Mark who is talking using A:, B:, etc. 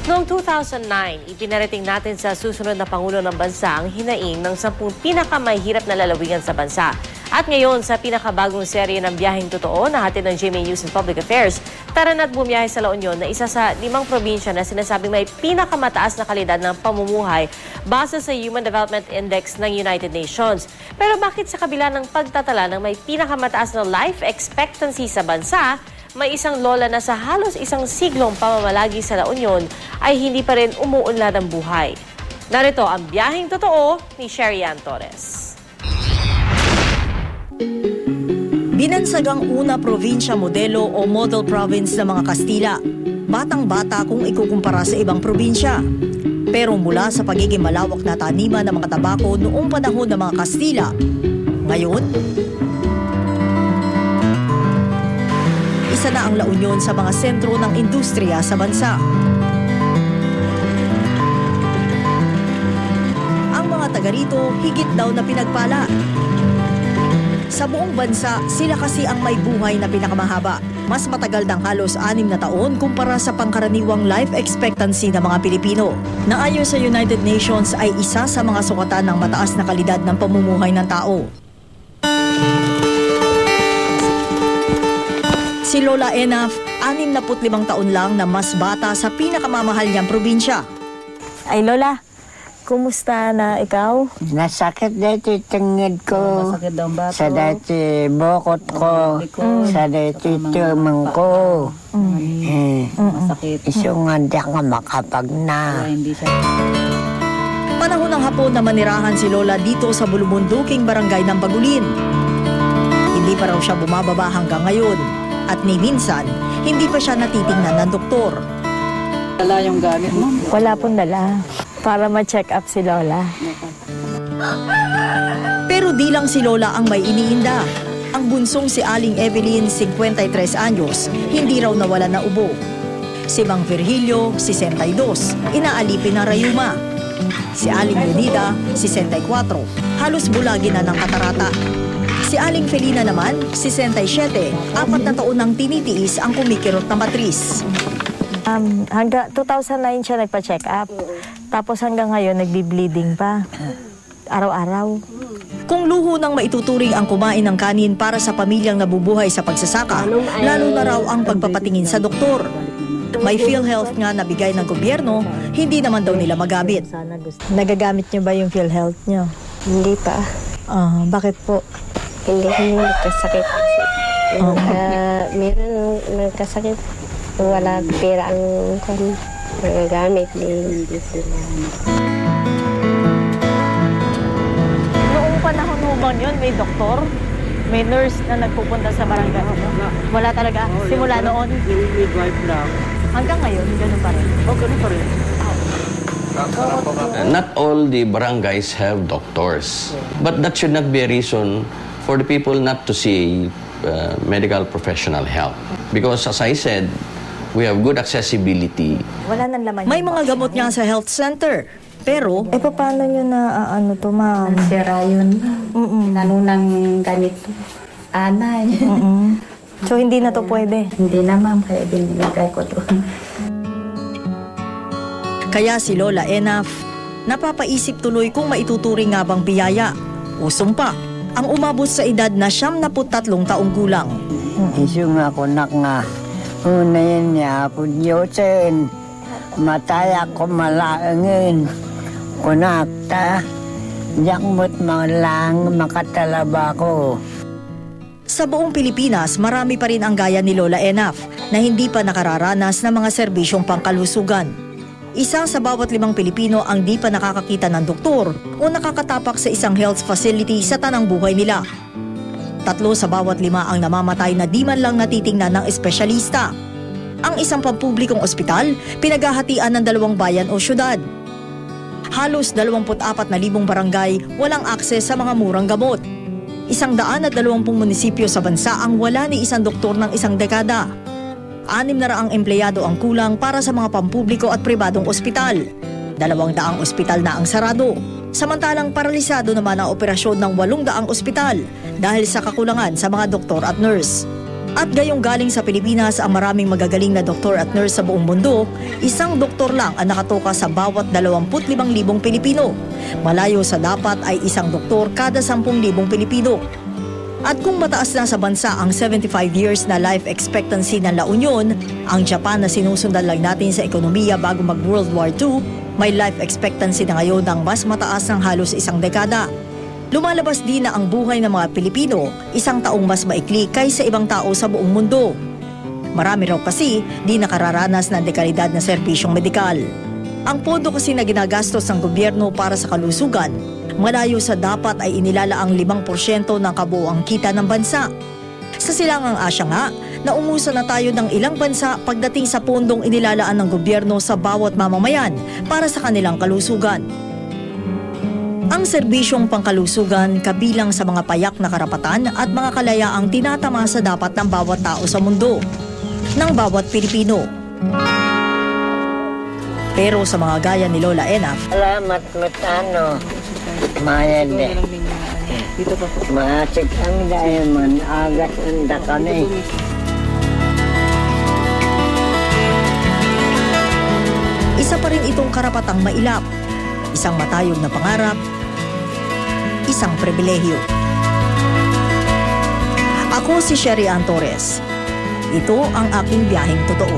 A: Noong 2009, ipinarating natin sa susunod na Pangulo ng Bansa ang hinaing ng 10 pinakamahirap na lalawigan sa bansa. At ngayon, sa pinakabagong serye ng Biyaheng Totoo na hatid ng GMA News and Public Affairs, tara na't bumiyahe sa La Union na isa sa 5 probinsya na sinasabing may pinakamataas na kalidad ng pamumuhay base sa Human Development Index ng United Nations. Pero bakit sa kabila ng pagtatala ng may pinakamataas na life expectancy sa bansa, may isang lola na sa halos isang siglong pamamalagi sa La Union ay hindi pa rin umuunlad ang buhay? Narito ang Biyaheng Totoo ni Sherry Ann Torres.
B: Binansagang una probinsya modelo o model province ng mga Kastila. Batang-bata kung ikukumpara sa ibang probinsya. Pero mula sa pagiging malawak na taniman ng mga tabako noong panahon ng mga Kastila, ngayon, isa na ang La Union sa mga sentro ng industriya sa bansa. Ang mga taga rito higit daw na pinagpala. Sa buong bansa, sila kasi ang may buhay na pinakamahaba. Mas matagal ng halos 6 na taon kumpara sa pangkaraniwang life expectancy ng mga Pilipino, na ayon sa United Nations ay isa sa mga sukatan ng mataas na kalidad ng pamumuhay ng tao. Si Lola Enaf, 65 taon lang na mas bata sa pinakamamahal niyang probinsya.
C: Ay Lola, kumusta na ikaw?
D: Nasakit dati tengid ko,
C: Masakit daw ang bato.
D: sa dati bokot ko, sa dati tumang ko.
C: Masakit.
D: Iso nga di ka makapag na.
B: Panahon ng hapon na manirahan si Lola dito sa Bulubunduking Barangay ng Bagulin. Hindi pa raw siya bumababa hanggang ngayon. At ni minsan, hindi pa siya natitingnan ng doktor.
E: Dala yung gamit mo?
C: Wala pong dala. Para ma-check up si Lola.
B: Pero di lang si Lola ang may iniinda. Ang bunsong si Aling Evelyn, 53 anyos, hindi raw nawala na ubo. Si Mang Virgilio, 62, inaalipin ng rayuma. Si Aling Leonida, 64, halos bulagi na ng katarata. Si Aling Felina naman, 67, 4 na taon nang tinitiis ang kumikirot na matris.
C: Hanggang 2009 siya nagpa-check up. Tapos hanggang ngayon, nagbi-bleeding pa. Araw-araw.
B: Kung luho nang maituturing ang kumain ng kanin para sa pamilyang nabubuhay sa pagsasaka, lalo na raw ang pagpapatingin sa doktor. May PhilHealth nga na bigay ng gobyerno, hindi naman daw nila magamit.
C: Nagagamit niyo ba yung PhilHealth niyo?
F: Hindi pa.
C: Bakit po?
F: Hindi kami nagkasakit. Meron nagkasakit. Wala pera ang nagagamit. Hindi sila.
A: Noong panahon mo bang yun, may doktor? May nurse na nagpupunta sa barangay? Wala talaga? Simula noon?
E: Midwife lang.
A: Hanggang ngayon, ganun pa rin?
E: Ganun pa rin.
G: Not all the barangays have doctors, but that should not be a reason for the people not to see medical professional help. Because as I said, we have good accessibility.
C: Wala nang laman.
B: May mga gamot nga sa health center, pero
C: paano nyo na ano to, ma'am?
F: Sira yun. Lalo ng ganito. Anay.
C: So, hindi na to pwede?
F: Hindi na, ma'am. Kaya binilagay ko to.
B: kaya si Lola Enaf, napapaisip tuloy kung maituturing nga bang biyaya o sumpa ang umabot sa edad na 73 taong gulang.
D: Iso nga ko nga, unayin niya po Diyosin, mataya ko malaangin, kunakta, yakmut mga lang makatalaba ko.
B: Sa buong Pilipinas, marami pa rin ang gaya ni Lola Enaf na hindi pa nakararanas ng mga serbisyong pangkalusugan. Isa sa bawat 5 Pilipino ang di pa nakakakita ng doktor o nakakatapak sa isang health facility sa tanang buhay nila. 3 sa bawat 5 ang namamatay na di man lang natitingnan ng espesyalista. Ang isang pampublikong ospital, pinaghahatian ng 2 bayan o syudad. Halos 24,000 barangay walang akses sa mga murang gamot. 120 munisipyo sa bansa ang wala ni isang doktor ng isang dekada. 600 empleyado ang kulang para sa mga pampubliko at pribadong ospital. 200 ospital na ang sarado. Samantalang paralisado naman ang operasyon ng 800 ospital dahil sa kakulangan sa mga doktor at nurse. At gayong galing sa Pilipinas ang maraming magagaling na doktor at nurse sa buong mundo, isang doktor lang ang nakatoka sa bawat 25,000 Pilipino. Malayo sa dapat ay isang doktor kada 10,000 Pilipino. At kung mataas na sa bansa ang 75 years na life expectancy ng La Union, ang Japan na sinusundan lang natin sa ekonomiya bago mag World War II, may life expectancy na ngayon ng mas mataas ng halos isang dekada. Lumalabas din na ang buhay ng mga Pilipino, isang taong mas maikli kaysa ibang tao sa buong mundo. Marami raw kasi di nakararanas ng dekalidad na serbisyong medikal. Ang pondo kasi na ginagastos ng gobyerno para sa kalusugan, malayo sa dapat ay inilalaang 5% ng kabuuang kita ng bansa. Sa Silangang Asya nga, naungusan na tayo ng ilang bansa pagdating sa pondong inilalaan ng gobyerno sa bawat mamamayan para sa kanilang kalusugan. Ang serbisyong pangkalusugan kabilang sa mga payak na karapatan at mga kalayaang tinatamasa dapat ng bawat tao sa mundo, ng bawat Pilipino. Pero sa mga gaya ni Lola Enaf,
D: Salamat matano. Mayad de.
E: Dito pa po.
D: Maasik ang diamond. Agat anda kami.
B: isa pa rin itong karapatang mailap, isang matayog na pangarap, isang pribilehyo. Ako si Sherry Ann Torres. Ito ang aking biyaheng totoo.